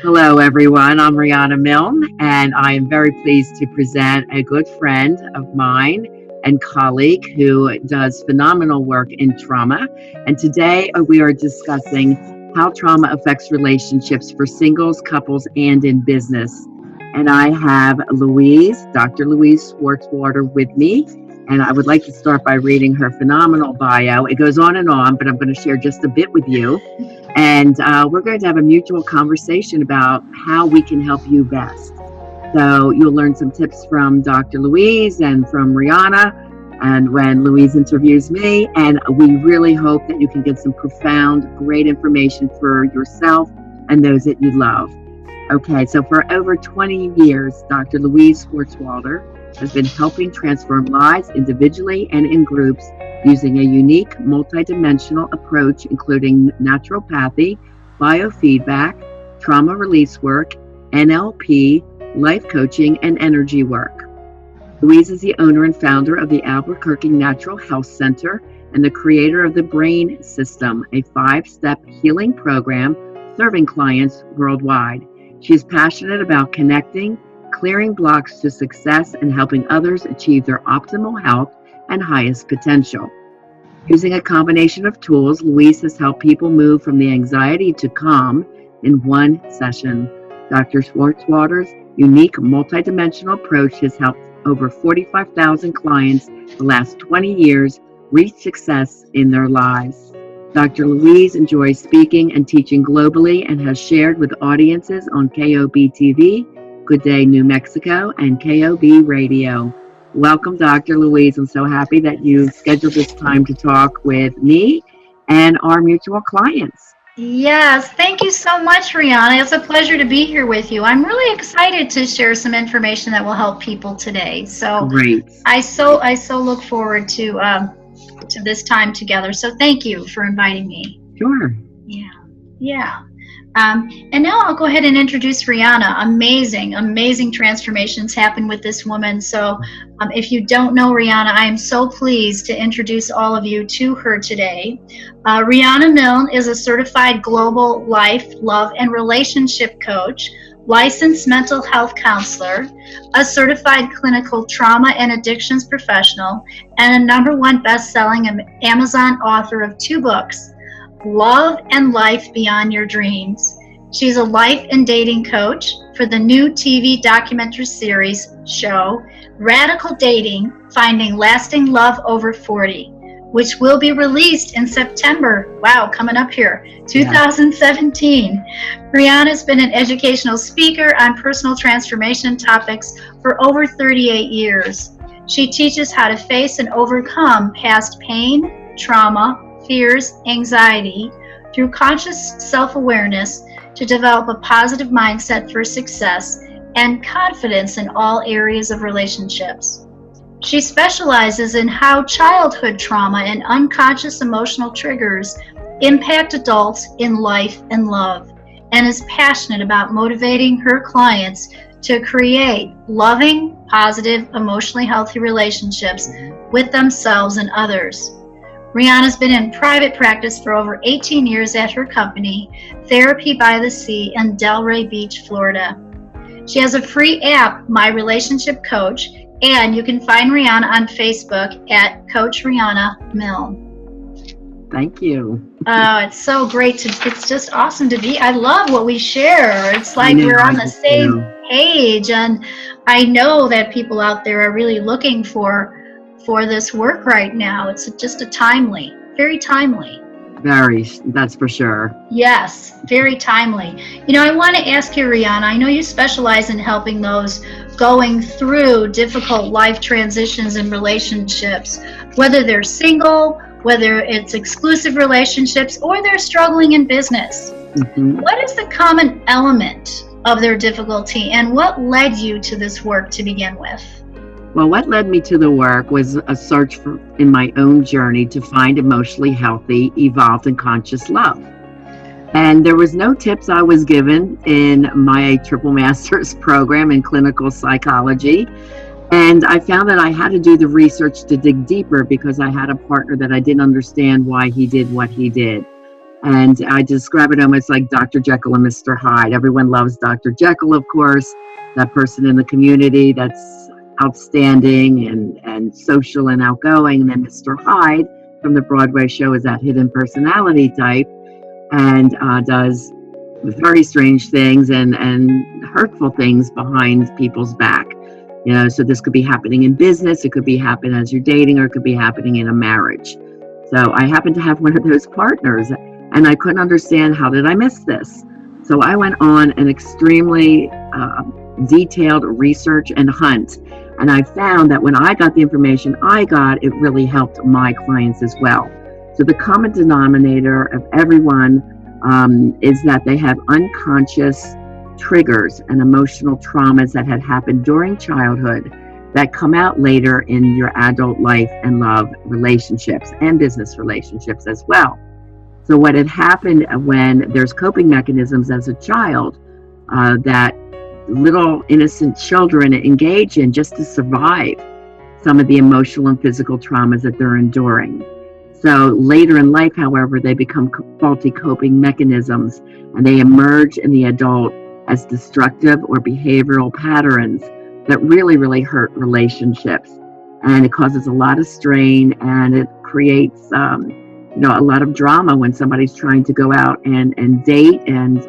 Hello, everyone. I'm Riana Milne, and I am very pleased to present a good friend of mine and colleague who does phenomenal work in trauma. And today we are discussing how trauma affects relationships for singles, couples, and in business. And I have Dr. Louise Swartzwater with me. And I would like to start by reading her phenomenal bio. It goes on, but I'm going to share just a bit with you. And we're going to have a mutual conversation about how we can help you best. So you'll learn some tips from Dr. Louise and from Riana, and when Louise interviews me, and we really hope that you can get some profound, great information for yourself and those that you love. Okay, so for over 20 years, Dr. Louise Swartzwater has been helping transform lives individually and in groups using a unique multidimensional approach, including naturopathy, biofeedback, trauma release work, NLP, life coaching, and energy work. Louise is the owner and founder of the Albuquerque Natural Health Center and the creator of the Brain System, a 5-step healing program serving clients worldwide. She is passionate about connecting, clearing blocks to success, and helping others achieve their optimal health and highest potential. Using a combination of tools, Louise has helped people move from the anxiety to calm in one session. Dr. Swartzwater's unique multidimensional approach has helped over 45,000 clients the last 20 years reach success in their lives. Dr. Louise enjoys speaking and teaching globally and has shared with audiences on KOB TV, Good Day New Mexico, and KOB Radio. Welcome, Dr. Louise. I'm so happy that you scheduled this time to talk with me and our mutual clients. Yes, thank you so much, Riana. It's a pleasure to be here with you. I'm really excited to share some information that will help people today. So great. I so look forward to this time together. So thank you for inviting me. Sure. Yeah. And now I'll go ahead and introduce Riana. Amazing transformations happen with this woman. So if you don't know Riana, I am so pleased to introduce all of you to her today. Riana Milne is a certified global life, love, and relationship coach, licensed mental health counselor, a certified clinical trauma and addictions professional, and a #1 best-selling Amazon author of 2 books, Love and Life Beyond Your Dreams. She's a life and dating coach for the new TV documentary series show, Radical Dating, Finding Lasting Love Over 40, which will be released in September. Wow, coming up here, 2017. Riana's been an educational speaker on personal transformation topics for over 38 years. She teaches how to face and overcome past pain, trauma, fears, anxiety, through conscious self-awareness to develop a positive mindset for success and confidence in all areas of relationships. She specializes in how childhood trauma and unconscious emotional triggers impact adults in life and love, and is passionate about motivating her clients to create loving, positive, emotionally healthy relationships with themselves and others. Riana's been in private practice for over 18 years at her company, Therapy by the Sea in Delray Beach, Florida. She has a free app, My Relationship Coach, and you can find Riana on Facebook at Coach Riana Milne. Thank you. It's so great it's just awesome to be. I love what we share. It's like we're on the same page, and I know that people out there are really looking for this work right now. It's just very timely. Very, that's for sure. Yes, very timely. I want to ask you, Riana, I know you specialize in helping those going through difficult life transitions and relationships, whether they're single, whether it's exclusive relationships, or they're struggling in business. Mm-hmm. What is the common element of their difficulty, and what led you to this work to begin with? Well, what led me to the work was a search in my own journey to find emotionally healthy, evolved, and conscious love. And there was no tips I was given in my triple master's program in clinical psychology. And I found that I had to do the research to dig deeper because I had a partner that I didn't understand why he did what he did. And I describe it almost like Dr. Jekyll and Mr. Hyde. Everyone loves Dr. Jekyll, of course, that person in the community that's outstanding and social and outgoing. And then Mr. Hyde from the Broadway show is that hidden personality type, and does very strange things and hurtful things behind people's back. So this could be happening in business, it could be happening as you're dating, or it could be happening in a marriage. So I happen to have one of those partners, and I couldn't understand, how did I miss this? So I went on an extremely detailed research and hunt, and I found that when I got the information I got, it really helped my clients as well. So the common denominator of everyone is that they have unconscious triggers and emotional traumas that had happened during childhood that come out later in your adult life and love relationships and business relationships as well. So what had happened when there's coping mechanisms as a child that little innocent children engage in just to survive some of the emotional and physical traumas that they're enduring. So later in life, however, they become faulty coping mechanisms, and they emerge in the adult as destructive or behavioral patterns that really, really hurt relationships. And it causes a lot of strain, and it creates a lot of drama when somebody's trying to go out and date, and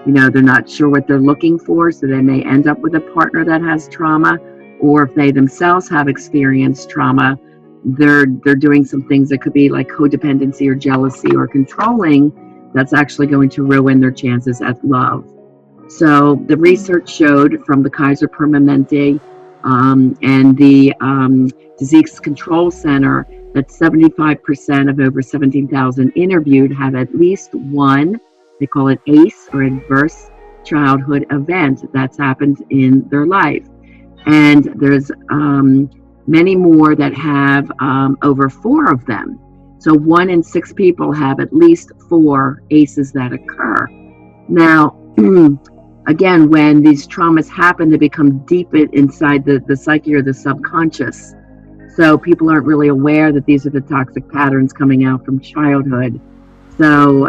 they're not sure what they're looking for, so they may end up with a partner that has trauma, or if they themselves have experienced trauma, they're doing some things that could be like codependency or jealousy or controlling, that's actually going to ruin their chances at love. So the research showed from the Kaiser Permanente and the Disease Control Center that 75% of over 17,000 interviewed have at least one, they call it ACE, or adverse childhood event, that's happened in their life. And there's many more that have over 4 of them. So 1 in 6 people have at least 4 ACEs that occur. Now, again, when these traumas happen, they become deep inside the psyche or the subconscious. So people aren't really aware that these are the toxic patterns coming out from childhood. So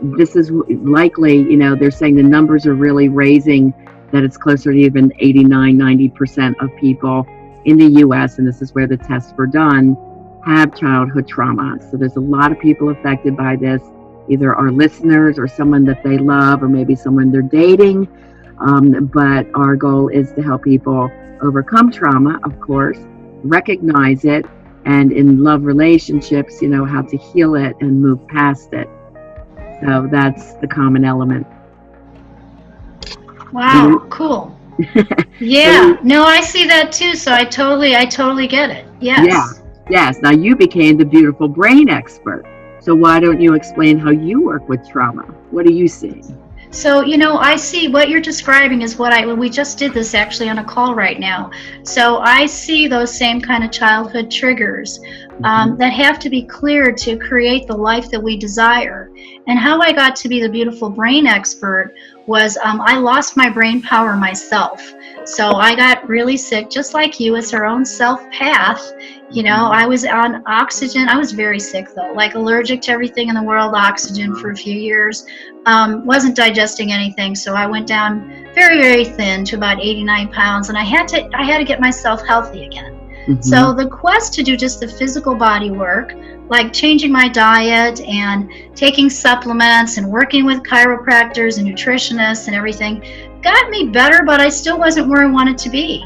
this is likely, they're saying the numbers are really raising, that it's closer to even 89-90% of people in the US, and this is where the tests were done, have childhood trauma. So there's a lot of people affected by this, either our listeners or someone that they love, or maybe someone they're dating. But our goal is to help people overcome trauma, of course, recognize it, and in love relationships, how to heal it and move past it. So that's the common element. Wow, cool. Yeah, no, I see that too. So I totally get it. Yes. Yeah. Yes. Now you became the beautiful brain expert. So why don't you explain how you work with trauma? What are you seeing? So, I see what you're describing is we just did this actually on a call right now. So I see those same kind of childhood triggers that have to be cleared to create the life that we desire. And how I got to be the beautiful brain expert was I lost my brain power myself. So I got really sick, just like you. It's our own self path. I was on oxygen. I was very sick though, like allergic to everything in the world, oxygen for a few years. Wasn't digesting anything. So I went down very, very thin to about 89 pounds, and I had to get myself healthy again. So the quest to do just the physical body work, like changing my diet and taking supplements and working with chiropractors and nutritionists and everything, got me better, but I still wasn't where I wanted to be.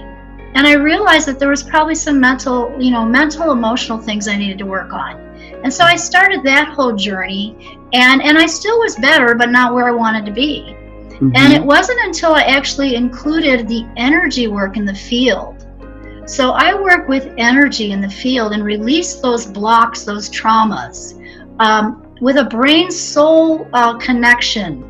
And I realized that there was probably some mental, emotional things I needed to work on. And so I started that whole journey, and I still was better, but not where I wanted to be. And it wasn't until I actually included the energy work in the field. So I work with energy in the field and release those blocks, those traumas, with a brain-soul connection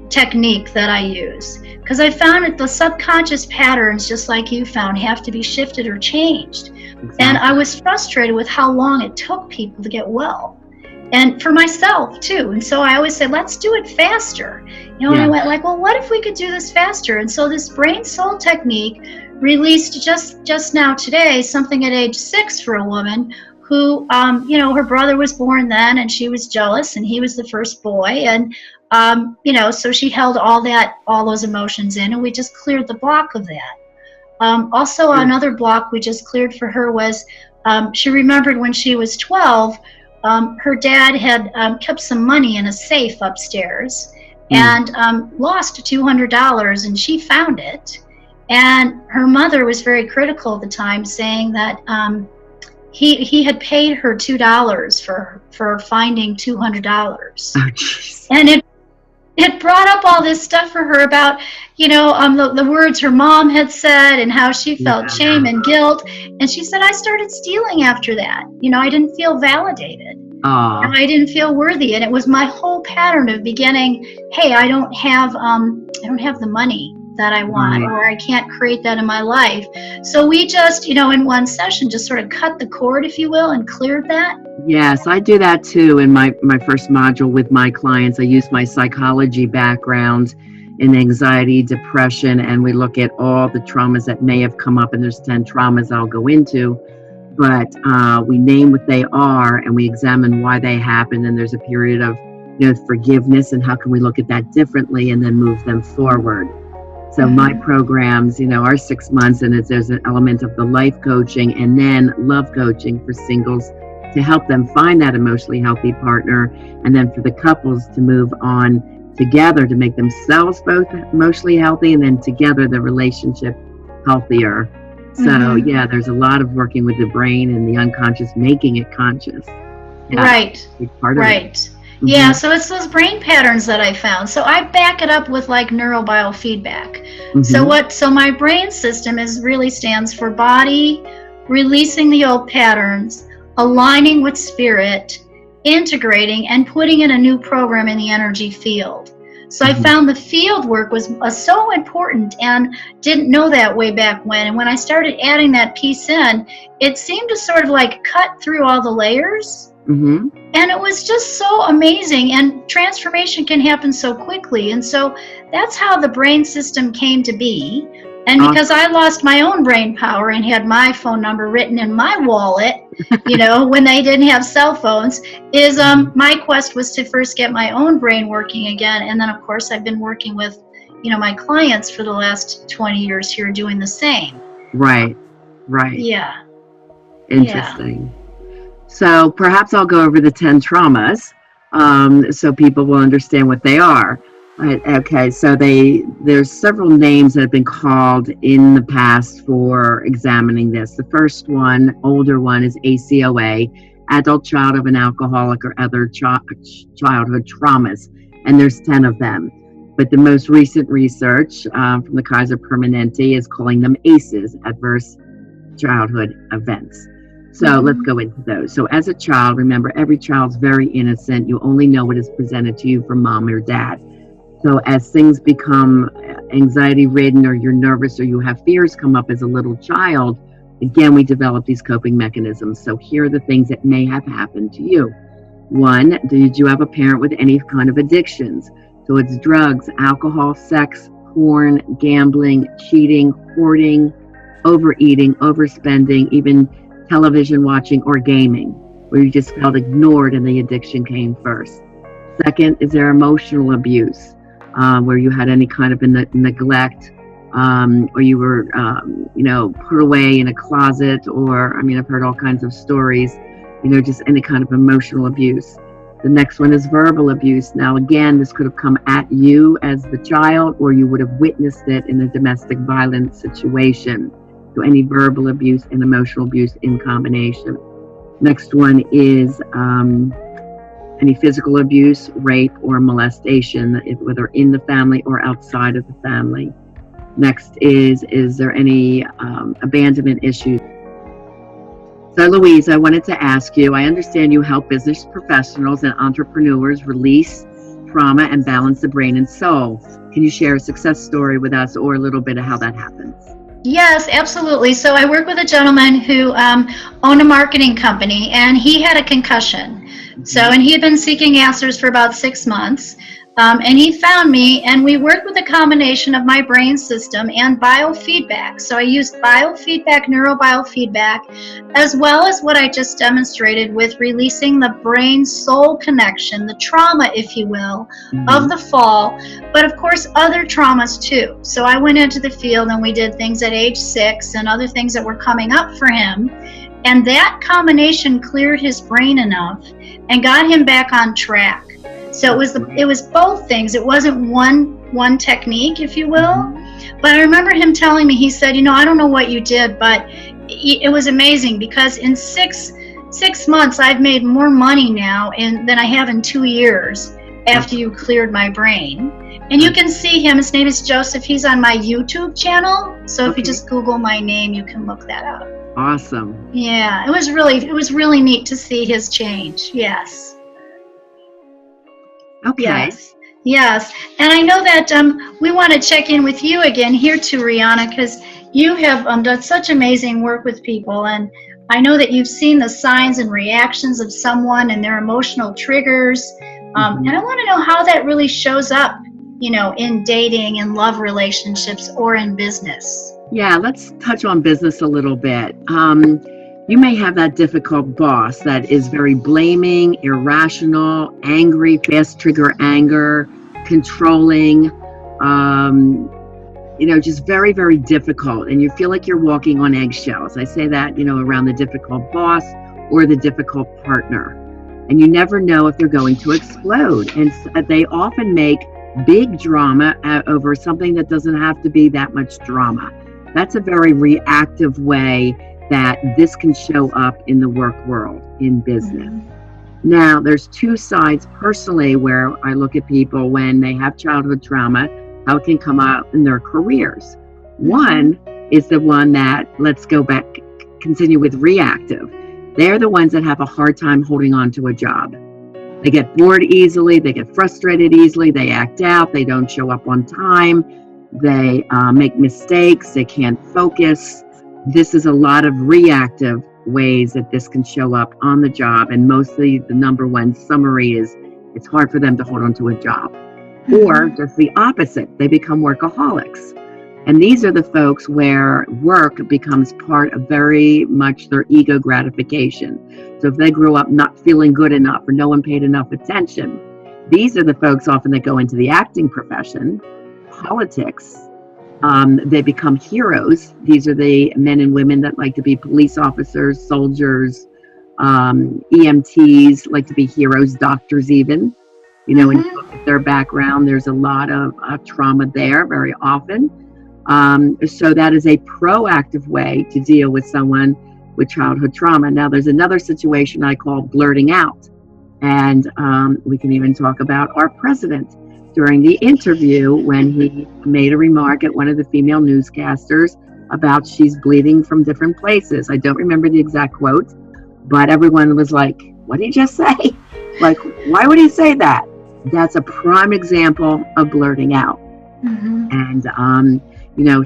technique that I use. Because I found that the subconscious patterns, just like you found, have to be shifted or changed. Exactly. And I was frustrated with how long it took people to get well. And for myself too. And so I always said, let's do it faster. And I went like, well, what if we could do this faster? And so this brain soul technique released just now today, something at age 6 for a woman who, her brother was born then, and she was jealous, and he was the first boy, and so she held all those emotions in, and we just cleared the block of that. Also, another block we just cleared for her was she remembered when she was 12, her dad had kept some money in a safe upstairs and lost $200, and she found it. And her mother was very critical at the time, saying that he had paid her $2 for finding $200. Oh, and it brought up all this stuff for her about, the words her mom had said and how she felt shame and guilt. And she said, I started stealing after that. I didn't feel validated. I didn't feel worthy. And it was my whole pattern of beginning, hey, I don't have the money that I want, or I can't create that in my life. So we just, in one session, just sort of cut the cord, if you will, and cleared that. Yes, I do that too. In my first module with my clients, I use my psychology background in anxiety, depression, and we look at all the traumas that may have come up, and there's 10 traumas I'll go into, but we name what they are and we examine why they happened, and there's a period of forgiveness and how can we look at that differently and then move them forward. So my programs, are 6 months, and there's an element of the life coaching and then love coaching for singles to help them find that emotionally healthy partner, and then for the couples to move on together to make themselves both emotionally healthy and then together the relationship healthier. So yeah, there's a lot of working with the brain and the unconscious, making it conscious. Yeah, right. Part of it. Yeah, so it's those brain patterns that I found. So I back it up with like neurobiofeedback. So my brain system really stands for body, releasing the old patterns, aligning with spirit, integrating, and putting in a new program in the energy field. So I found the field work was so important, and didn't know that way back when. And when I started adding that piece in, it seemed to sort of like cut through all the layers. And it was just so amazing, and transformation can happen so quickly. And so that's how the brain system came to be. And because I lost my own brain power and had my phone number written in my wallet, when they didn't have cell phones, my quest was to first get my own brain working again. And then, of course, I've been working with, my clients for the last 20 years here doing the same. Right. Yeah. Interesting. Yeah. So perhaps I'll go over the 10 traumas so people will understand what they are. Right, okay, so there's several names that have been called in the past for examining this. The first one, older one, is ACOA, Adult Child of an Alcoholic or Other Childhood Traumas, and there's 10 of them. But the most recent research from the Kaiser Permanente is calling them ACEs, Adverse Childhood Events. So let's go into those. So as a child, remember, every child's very innocent. You only know what is presented to you from mom or dad. So as things become anxiety-ridden, or you're nervous, or you have fears come up as a little child, again, we develop these coping mechanisms. So here are the things that may have happened to you. One, did you have a parent with any kind of addictions? So it's drugs, alcohol, sex, porn, gambling, cheating, hoarding, overeating, overspending, even television watching or gaming, where you just felt ignored and the addiction came first. Second, is there emotional abuse, where you had any kind of neglect, or you were, put away in a closet, or, I've heard all kinds of stories, just any kind of emotional abuse. The next one is verbal abuse. Now, again, this could have come at you as the child, or you would have witnessed it in a domestic violence situation. So any verbal abuse and emotional abuse in combination. Next one is any physical abuse, rape, or molestation, whether in the family or outside of the family. Next is there any abandonment issues? So Louise, I wanted to ask you, I understand you help business professionals and entrepreneurs release trauma and balance the brain and soul. Can you share a success story with us, or a little bit of how that happens? Yes, absolutely. So I work with a gentleman who owned a marketing company, and he had a concussion. So, and he had been seeking answers for about 6 months. And he found me, and we worked with a combination of my brain system and biofeedback. So I used biofeedback, neurobiofeedback, as well as what I just demonstrated with releasing the brain-soul connection, the trauma, if you will, of the fall, but of course other traumas too. So I went into the field and we did things at age 6 and other things that were coming up for him. And that combination cleared his brain enough and got him back on track. So it was both things. It wasn't one technique, if you will. But I remember him telling me, he said, I don't know what you did, but it was amazing, because in six months I've made more money now than I have in 2 years after you cleared my brain. And you can see him. His name is Joseph. He's on my YouTube channel. So if you just Google my name, you can look that up. Awesome. Yeah, it was really neat to see his change. Yes. Okay. Yes. And I know that we want to check in with you again here too, Riana, because you have done such amazing work with people, and I know that you've seen the signs and reactions of someone and their emotional triggers. And I want to know how that really shows up, in dating and love relationships or in business. Yeah, let's touch on business a little bit. You may have that difficult boss that is very blaming, irrational, angry, fast trigger anger, controlling, just very, very difficult. And you feel like you're walking on eggshells. I say that, around the difficult boss or the difficult partner. And you never know if they're going to explode. And they often make big drama over something that doesn't have to be that much drama. That's a very reactive way that this can show up in the work world, in business. Now, there's two sides personally where I look at people when they have childhood trauma, how it can come out in their careers. One is the one that, let's go back, continue with reactive. They're the ones that have a hard time holding on to a job. They get bored easily, they get frustrated easily, they act out, they don't show up on time, they make mistakes, they can't focus. This is a lot of reactive ways that this can show up on the job, and mostly the number one summary is it's hard for them to hold on to a job. Or just the opposite, they become workaholics. And these are the folks where work becomes part of very much their ego gratification. So if they grew up not feeling good enough or no one paid enough attention, these are the folks often that go into the acting profession, politics. They become heroes. These are the men and women that like to be police officers, soldiers, EMTs, like to be heroes, doctors even. When you look at their background, there's a lot of trauma there very often. So that is a proactive way to deal with someone with childhood trauma. Now, there's another situation I call blurting out. And we can even talk about our president during the interview when he made a remark at one of the female newscasters about she's bleeding from different places. I don't remember the exact quote, but everyone was like, what did he just say? Like, why would he say that? That's a prime example of blurting out. And,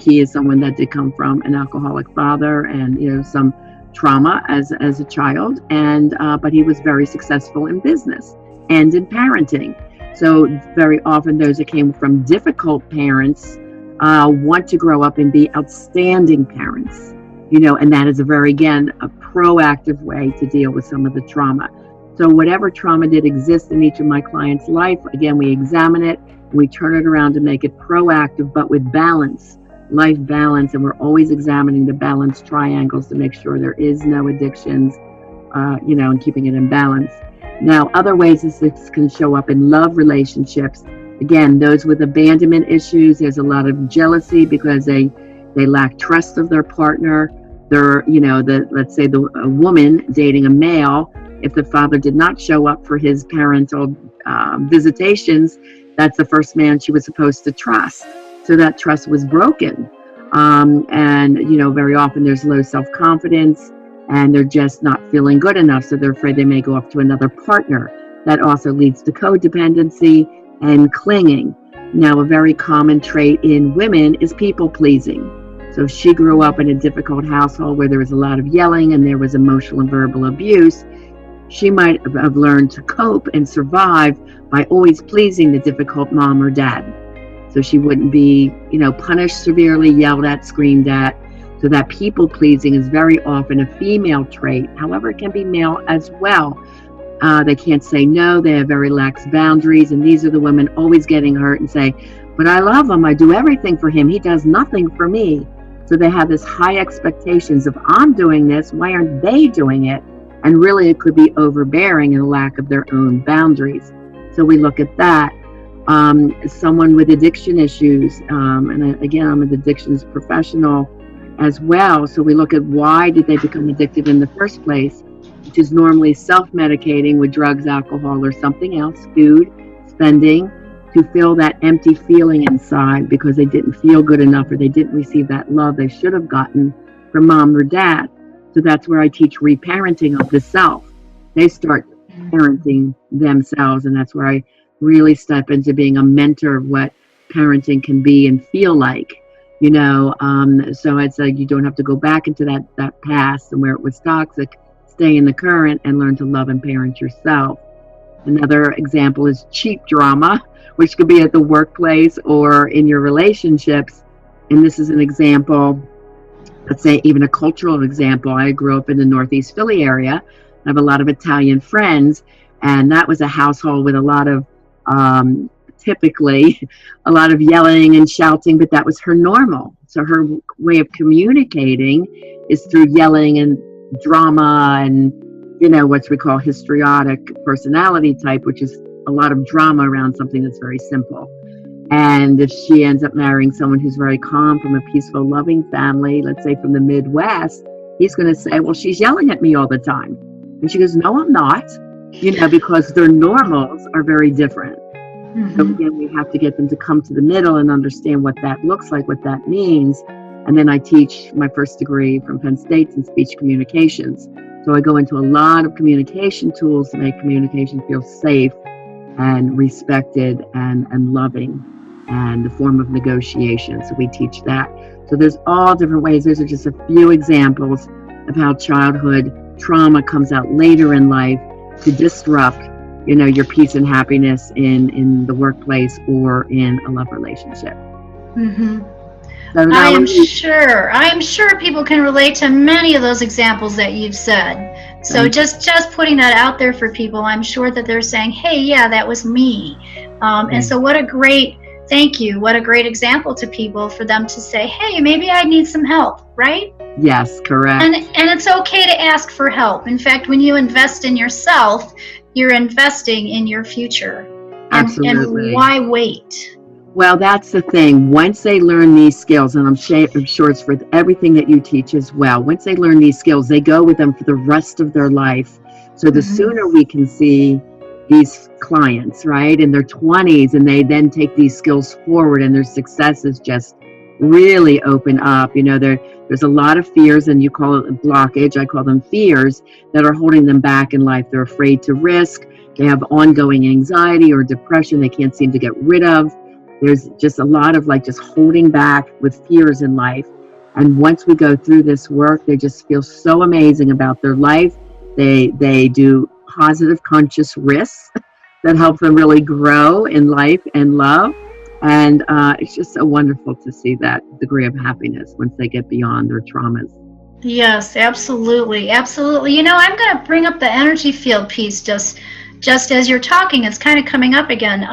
he is someone that did come from an alcoholic father and, some trauma as a child. And, but he was very successful in business and in parenting. So very often those that came from difficult parents want to grow up and be outstanding parents, and that is a proactive way to deal with some of the trauma. So whatever trauma did exist in each of my clients' life, again, we examine it, we turn it around to make it proactive, but with balance, life balance, and we're always examining the balance triangles to make sure there is no addictions, and keeping it in balance. Now, other ways this can show up in love relationships. Again, those with abandonment issues, there's a lot of jealousy because they lack trust of their partner. They're, let's say a woman dating a male, if the father did not show up for his parental visitations, that's the first man she was supposed to trust. So that trust was broken. And, very often there's low self-confidence and they're just not feeling good enough. So they're afraid they may go off to another partner. That also leads to codependency and clinging. Now, a very common trait in women is people pleasing. So if she grew up in a difficult household where there was a lot of yelling and there was emotional and verbal abuse, she might have learned to cope and survive by always pleasing the difficult mom or dad. So she wouldn't be, punished severely, yelled at, screamed at. So that people pleasing is very often a female trait. However, it can be male as well. They can't say no. They have very lax boundaries. And these are the women always getting hurt and say, but I love him. I do everything for him. He does nothing for me. So they have this high expectations of, I'm doing this. Why aren't they doing it? And really it could be overbearing and a lack of their own boundaries. So we look at that. Someone with addiction issues, and again, I'm an addictions professional as well. So we look at why did they become addicted in the first place, which is normally self-medicating with drugs, alcohol, or something else, food, spending, to fill that empty feeling inside because they didn't feel good enough or they didn't receive that love they should have gotten from mom or dad. So that's where I teach reparenting of the self. They start parenting themselves, and that's where I really step into being a mentor of what parenting can be and feel like, so it's like you don't have to go back into that past and where it was toxic. Stay in the current and learn to love and parent yourself. Another example is cheap drama, which could be at the workplace or in your relationships. And this is an example, let's say even a cultural example. I grew up in the Northeast Philly area. I have a lot of Italian friends, and that was a household with a lot of, typically, a lot of yelling and shouting, but that was her normal. So her way of communicating is through yelling and drama and, what we call histrionic personality type, which is a lot of drama around something that's very simple. And if she ends up marrying someone who's very calm from a peaceful, loving family, let's say from the Midwest, he's going to say, well, she's yelling at me all the time. And she goes, no, I'm not, because their normals are very different. Mm-hmm. So again, we have to get them to come to the middle and understand what that looks like, what that means. And then I teach my first degree from Penn State in speech communications. So I go into a lot of communication tools to make communication feel safe and respected and loving, and the form of negotiation. So we teach that. So there's all different ways. Those are just a few examples of how childhood trauma comes out later in life to disrupt, your peace and happiness in the workplace or in a love relationship. Mm-hmm. So I am sure people can relate to many of those examples that you've said. So just putting that out there for people, I'm sure that they're saying, hey, yeah, that was me. And so thank you. What a great example to people for them to say, hey, maybe I need some help, right? Yes, correct. And it's okay to ask for help. In fact, when you invest in yourself, you're investing in your future. Absolutely. And why wait? Well, that's the thing. Once they learn these skills, and I'm sure it's for everything that you teach as well, once they learn these skills, they go with them for the rest of their life. So the sooner we can see these clients, right, in their 20s, and they then take these skills forward and their successes just really open up. There's a lot of fears, and you call it a blockage. I call them fears that are holding them back in life. They're afraid to risk. They have ongoing anxiety or depression they can't seem to get rid of. There's just a lot of just holding back with fears in life. And once we go through this work, they just feel so amazing about their life. They do positive conscious risks that help them really grow in life and love. And it's just so wonderful to see that degree of happiness once they get beyond their traumas. Yes, absolutely. Absolutely. I'm going to bring up the energy field piece just as you're talking. It's kind of coming up again.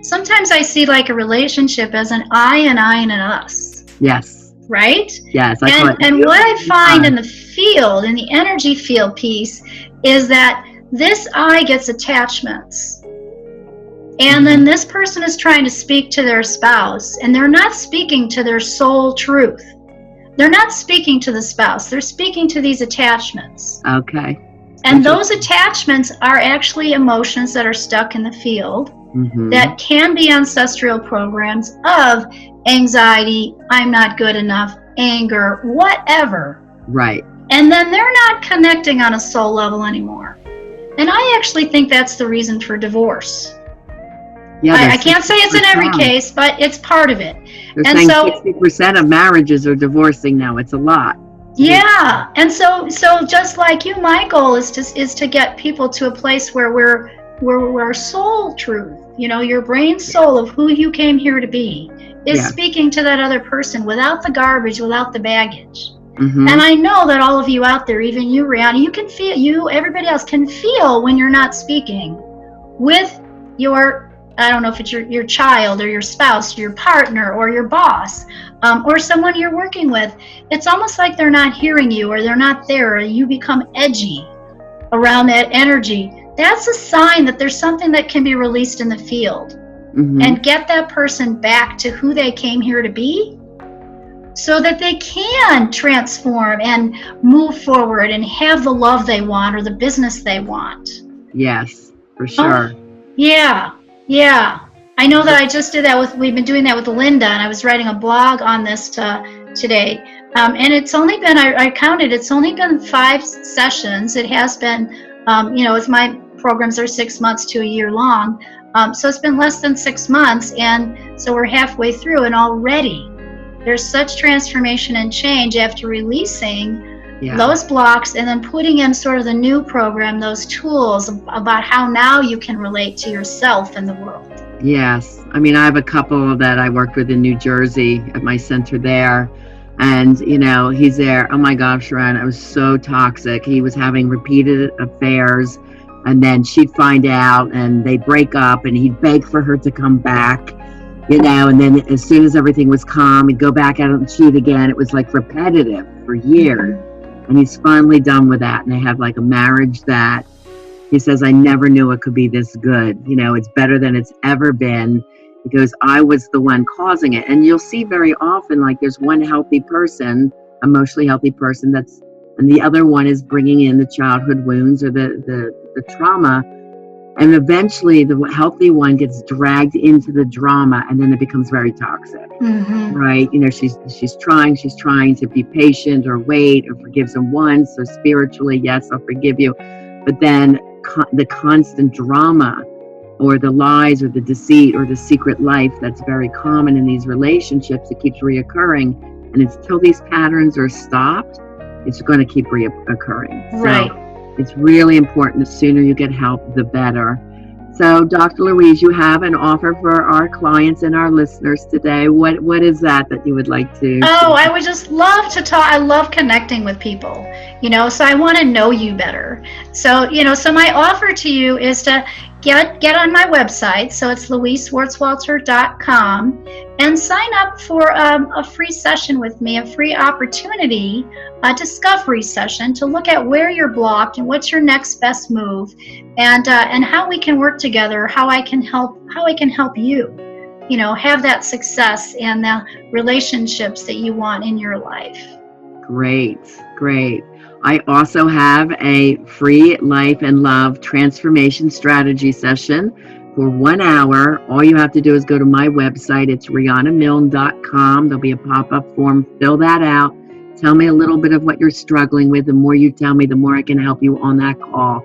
Sometimes I see a relationship as an I and an us. Yes. Right? Yes. And what I find in the field, in the energy field piece, is that this I gets attachments. And then this person is trying to speak to their spouse, and they're not speaking to their soul truth. They're not speaking to the spouse. They're speaking to these attachments. Okay. And those attachments are actually emotions that are stuck in the field that can be ancestral programs of anxiety, I'm not good enough, anger, whatever. Right. And then they're not connecting on a soul level anymore. And I actually think that's the reason for divorce. Yeah, I can't say it's in every case, but it's part of it. They're saying 60% of marriages are divorcing now. It's a lot. Yeah, and so just like you, my goal is to get people to a place where we're soul truth, your brain soul of who you came here to be is speaking to that other person without the garbage, without the baggage. And I know that all of you out there, even you, Riana, you can feel, everybody else can feel when you're not speaking with your, I don't know if it's your child or your spouse, your partner or your boss, or someone you're working with. It's almost like they're not hearing you, or they're not there, or you become edgy around that energy. That's a sign that there's something that can be released in the field, and get that person back to who they came here to be, so that they can transform and move forward and have the love they want or the business they want. Yes, for sure. Yeah. I know that I just did that we've been doing that with Linda, and I was writing a blog on this today. And it's only been, I counted, it's only been 5 sessions. It has been, as my programs are 6 months to a year long. So it's been less than 6 months. And so we're halfway through, and already there's such transformation and change after releasing those blocks, and then putting in sort of the new program, those tools about how now you can relate to yourself and the world. Yes. I mean, I have a couple that I worked with in New Jersey at my center there. And, he's there. Oh my gosh, Riana, it was so toxic. He was having repeated affairs, and then she'd find out and they'd break up, and he'd beg for her to come back, and then as soon as everything was calm, he'd go back out and cheat again. It was like repetitive for years. And he's finally done with that. And they have like a marriage that he says, I never knew it could be this good. It's better than it's ever been. He goes, I was the one causing it. And you'll see very often, like there's one healthy person, emotionally healthy person, and the other one is bringing in the childhood wounds or the trauma. And eventually the healthy one gets dragged into the drama, and then it becomes very toxic, right? She's trying to be patient or wait or forgives him once. So spiritually, yes, I'll forgive you. But then the constant drama or the lies or the deceit or the secret life that's very common in these relationships, it keeps reoccurring. And until these patterns are stopped, it's going to keep reoccurring. Right. So it's really important. The sooner you get help, the better. So, Dr. Louise, you have an offer for our clients and our listeners today. What is that you would like to? Oh, I would just love to talk. I love connecting with people, so I want to know you better. So, so my offer to you is to get on my website. So it's louiseswartzwalter.com, and sign up for a free session with me, a free opportunity, a discovery session to look at where you're blocked and what's your next best move, and how we can work together, how I can help you, have that success and the relationships that you want in your life. Great. I also have a free life and love transformation strategy session for 1 hour. All you have to do is go to my website. It's rianamilne.com. There'll be a pop-up form. Fill that out. Tell me a little bit of what you're struggling with. The more you tell me, the more I can help you on that call.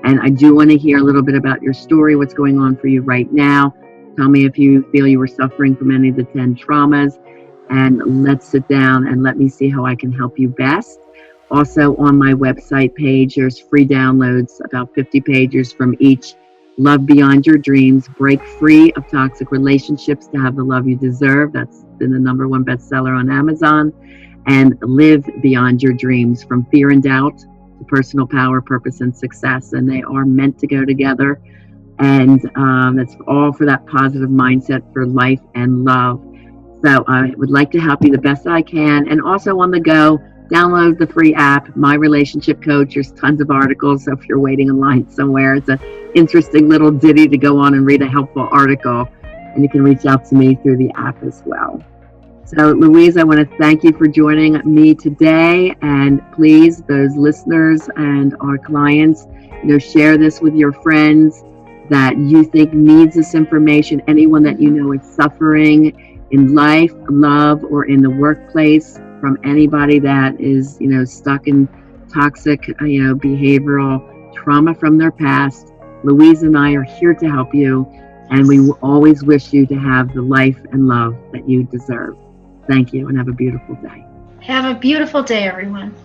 And I do want to hear a little bit about your story, what's going on for you right now. Tell me if you feel you were suffering from any of the 10 traumas. And let's sit down and let me see how I can help you best. Also on my website page, there's free downloads, about 50 pages from each. Love Beyond Your Dreams, Break Free of Toxic Relationships to Have the Love You Deserve. That's been the #1 bestseller on Amazon. And Live Beyond Your Dreams, From Fear and Doubt to Personal Power, Purpose, and Success. And they are meant to go together. And that's all for that positive mindset for life and love. So I would like to help you the best I can. And also on the go, download the free app, My Relationship Coach. There's tons of articles. So if you're waiting in line somewhere, it's an interesting little ditty to go on and read a helpful article. And you can reach out to me through the app as well. So Louise, I want to thank you for joining me today. And please, those listeners and our clients, share this with your friends that you think needs this information. Anyone that you know is suffering in life, love, or in the workplace, from anybody that is, stuck in toxic, behavioral trauma from their past. Louise and I are here to help you, and we will always wish you to have the life and love that you deserve. Thank you, and have a beautiful day. Have a beautiful day, everyone.